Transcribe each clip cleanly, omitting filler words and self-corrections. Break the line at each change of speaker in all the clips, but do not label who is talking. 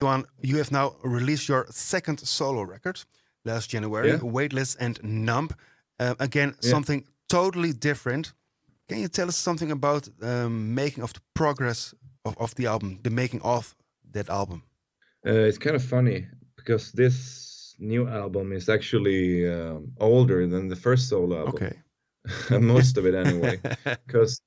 Johan, you have now released your second solo record last January,
Yeah.
Weightless and Numb. Again,
Yeah.
something totally different. Can you tell us something about making of the progress of the album, the making of that album?
It's kind of funny because this new album is actually older than the first solo album.
Okay.
Most of it anyway. Because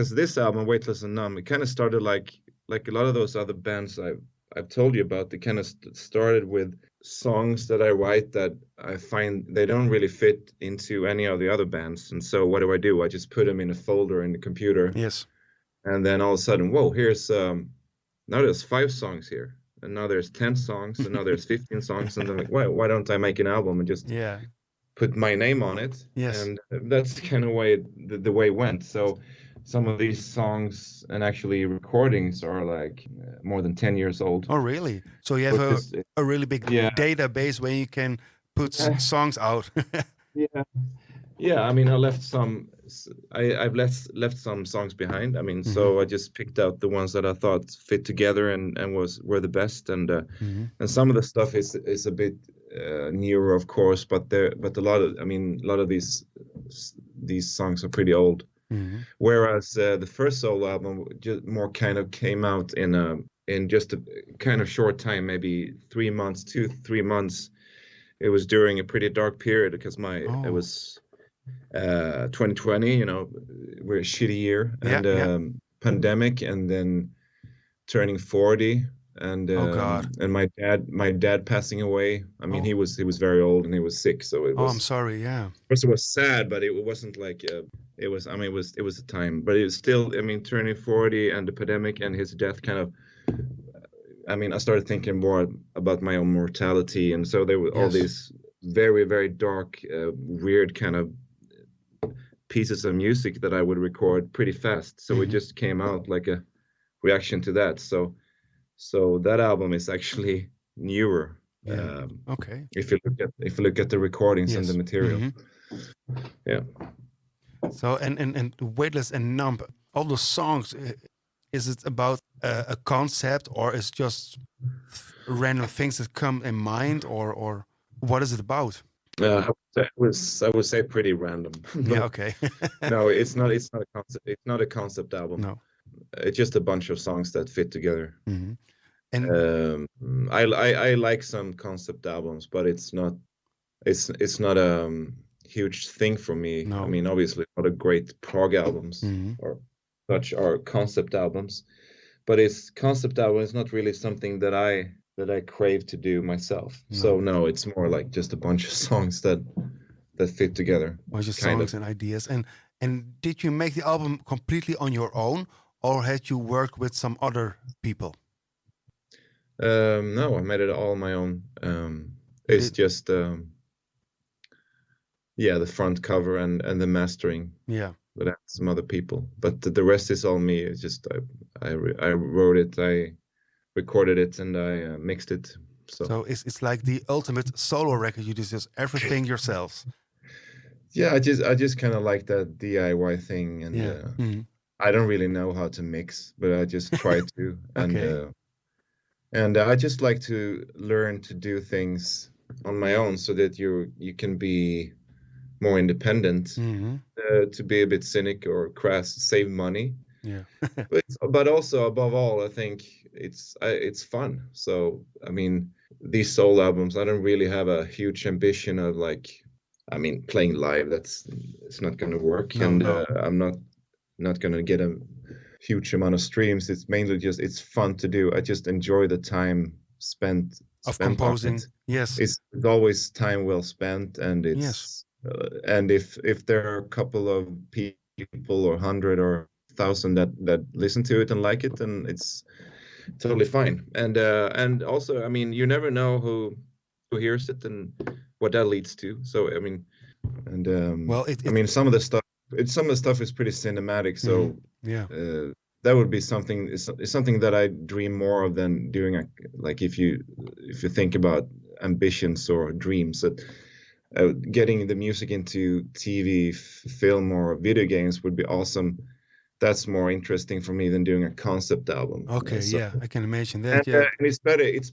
this album, Weightless and Numb, it kind of started like a lot of those other bands I've told you about. They kind of started with songs that I write that I find they don't really fit into any of the other bands. And so what do? I just put them in a folder in the computer.
Yes.
And then all of a sudden, whoa, here's now there's 5 songs here. And now there's 10 songs, and now there's 15 songs, and I'm like, why don't I make an album and just put my name on it?
Yes.
And that's kind of the way it went. So some of these songs and actually recordings are like more than 10 years old.
Oh, really? So you have a really big database where you can put songs out.
Yeah. I mean, I left some. I've left some songs behind. I mean, so I just picked out the ones that I thought fit together and were the best. And and some of the stuff is a bit newer, of course, but a lot of these songs are pretty old. Whereas the first solo album just more kind of came out in just a kind of short time, maybe 3 months, 2-3 months. It was during a pretty dark period because it was 2020, you know, we're a shitty year, and pandemic, and then turning 40, and and my dad passing away. I mean, he was very old and he was sick, so it was.
I'm sorry. Yeah.
First, it was sad, but it wasn't like it was. I mean, it was a time, but it was still. I mean, turning 40 and the pandemic and his death kind of. I mean, I started thinking more about my own mortality, and so there were all these very, very dark, weird kind of pieces of music that I would record pretty fast. So it just came out like a reaction to that. So that album is actually newer.
Okay.
If you look at the recordings and the material. Yeah.
So and Weightless and Numb, all the songs, is it about a concept, or is just random things that come in mind, or what is it about?
I would say pretty random.
Yeah. Okay.
No, it's not a concept. It's not a concept album.
No.
It's just a bunch of songs that fit together.
And
I like some concept albums, but it's not a huge thing for me.
No.
I mean, obviously, a lot of great prog albums or such are concept albums, but concept album is not really something that I crave to do myself.
No.
So no, it's more like just a bunch of songs that fit together.
Or just songs and ideas. And did you make the album completely on your own, or had you worked with some other people?
No, I made it all on my own. It's just the front cover and the mastering.
Yeah.
But I had some other people, but the rest is all me. It's just I wrote it, I recorded it, and I mixed it.
So it's like the ultimate solo record. You just everything yourselves.
Yeah, I just kind of like that DIY thing, and I don't really know how to mix, but I just try to, and I just like to learn to do things on my own so that you can be more independent, to be a bit cynic or crass, save money.
Yeah.
but also above all, I think it's fun. So I mean, these soul albums, I don't really have a huge ambition of playing live. It's not going to work, I'm not going to get a huge amount of streams. It's mainly just it's fun to do. I just enjoy the time spent
composing. Yes,
it's always time well spent, and it's and if there are a couple of people or 100 or 1,000 that listen to it and like it, then it's totally fine. And also, I mean, you never know who hears it and what that leads to. So I mean, and some of the stuff is pretty cinematic. So that would be something. It's something that I dream more of than doing. Like if you think about ambitions or dreams, that getting the music into TV, film, or video games would be awesome. that's more interesting for me than doing a concept album.
Okay,
So,
yeah, I can imagine that.
and,
Yeah,
and it's better. It's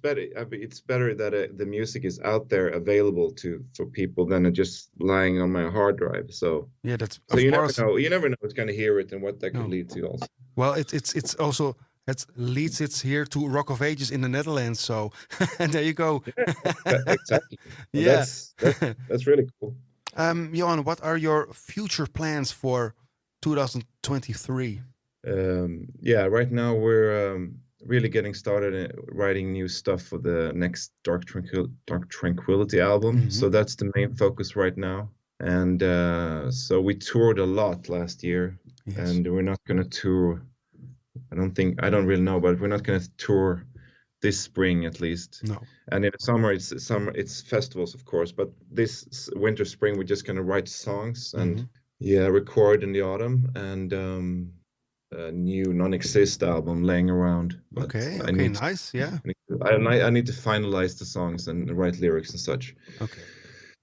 better that the music is out there available for people than it just lying on my hard drive. So
yeah, that's
so
of
you
course.
never know. You never know who's going to hear it and what that could
No.
lead to. Also,
Well, it's also it leads it here to Rock of Ages in the Netherlands. So, and there you go.
exactly. Well,
Yeah.
that's really cool.
Johan, what are your future plans for 2023?
Yeah, right now we're really getting started writing new stuff for the next Dark Tranquillity album. So that's the main focus right now. And so we toured a lot last year,
Yes.
and we're not going to tour. I don't really know, but we're not going to tour this spring at least.
No.
And in the summer it's festivals, of course, but this winter spring we're just going to write songs and record in the autumn, and a new Nonexist album laying around.
Okay, nice, yeah.
I need to finalize the songs and write lyrics and such.
Okay.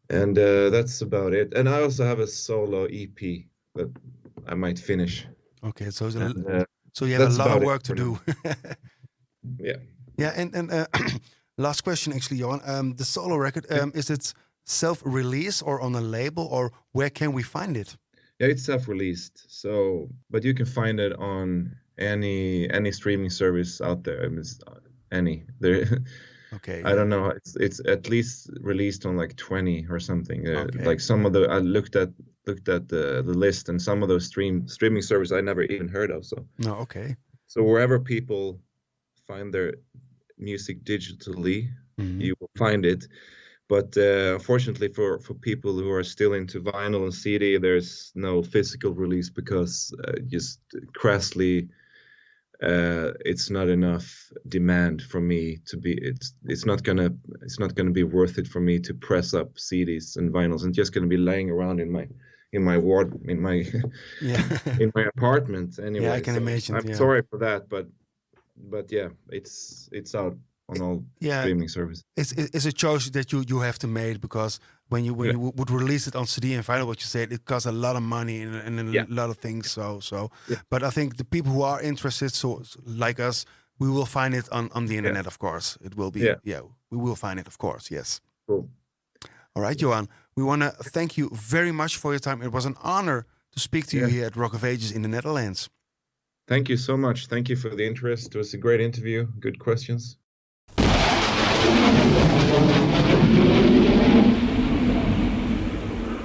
And that's about it. And I also have a solo EP that I might finish.
Okay, so so you have a lot of work to do.
Yeah.
Yeah, and last question actually, Johan. The solo record, is it self-release or on a label, or where can we find it?
Yeah, it's self-released. So, but you can find it on any streaming service out there. I mean, any there.
Okay.
I don't know. It's at least released on like 20 or something.
Okay.
Like some of the I looked at the list, and some of those streaming services I never even heard of. So
no, okay.
So wherever people find their music digitally, you will find it. But unfortunately for people who are still into vinyl and CD, there's no physical release because just crassly, it's not enough demand for me to be. It's not gonna be worth it for me to press up CDs and vinyls, and just gonna be laying around in my in my apartment anyway.
Yeah, I can imagine.
I'm sorry for that, but yeah, it's out on all streaming services.
It's a choice that you have to make, because when you would release it on CD and vinyl, what you said, it costs a lot of money and a lot of things. So but I think the people who are interested, so like us, we will find it on the internet. Of course, it will be. We will find it, of course. Yes.
Cool.
All right, Johan. We want to thank you very much for your time. It was an honor to speak to you here at Rock of Ages in the Netherlands.
Thank you so much. Thank you for the interest. It was a great interview. Good questions.